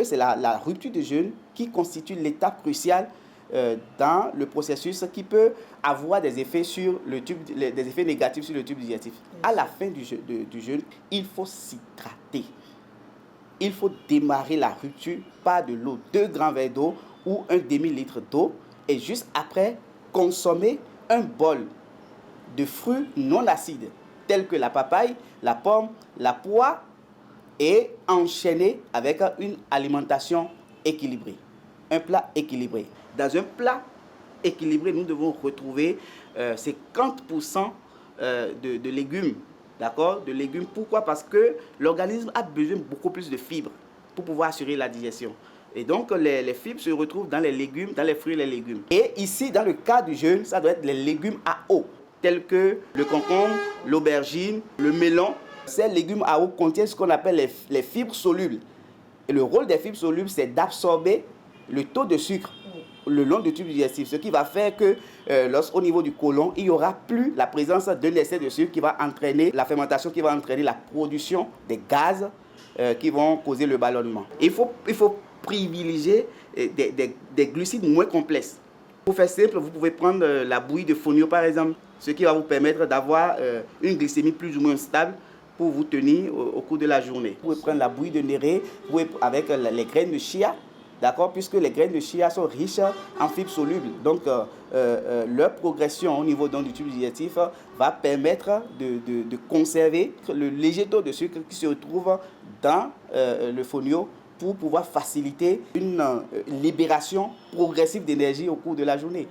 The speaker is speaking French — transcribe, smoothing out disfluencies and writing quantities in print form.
c'est la rupture du jeûne qui constitue l'étape cruciale dans le processus qui peut avoir des effets, des effets négatifs sur le tube digestif. À la fin du jeûne, il faut s'hydrater. Il faut démarrer la rupture par de l'eau, 2 grands verres d'eau ou un demi-litre d'eau, et juste après, consommer un bol de fruits non acides, tels que la papaye, la pomme, la poire, et enchaîner avec une alimentation équilibrée. Un plat équilibré. Dans un plat équilibré, nous devons retrouver 50% de légumes. D'accord? De légumes. Pourquoi? Parce que l'organisme a besoin de beaucoup plus de fibres pour pouvoir assurer la digestion. Et donc, les fibres se retrouvent dans les légumes, dans les fruits et les légumes. Et ici, dans le cas du jeûne, ça doit être les légumes à eau, tels que le concombre, l'aubergine, le melon. Ces légumes à eau contiennent ce qu'on appelle les fibres solubles. Et le rôle des fibres solubles, c'est d'absorber le taux de sucre le long du tube digestif, ce qui va faire que au niveau du côlon, il n'y aura plus la présence d'un excès de sucre qui va entraîner la fermentation, qui va entraîner la production des gaz qui vont causer le ballonnement. Il faut privilégier des glucides moins complexes. Pour faire simple, vous pouvez prendre la bouillie de fonio par exemple, ce qui va vous permettre d'avoir une glycémie plus ou moins stable pour vous tenir au cours de la journée. Vous pouvez prendre la bouillie de néré avec les graines de chia, d'accord, puisque les graines de chia sont riches en fibres solubles. Donc, leur progression au niveau du tube digestif va permettre de conserver le léger taux de sucre qui se retrouve dans le fonio pour pouvoir faciliter une libération progressive d'énergie au cours de la journée.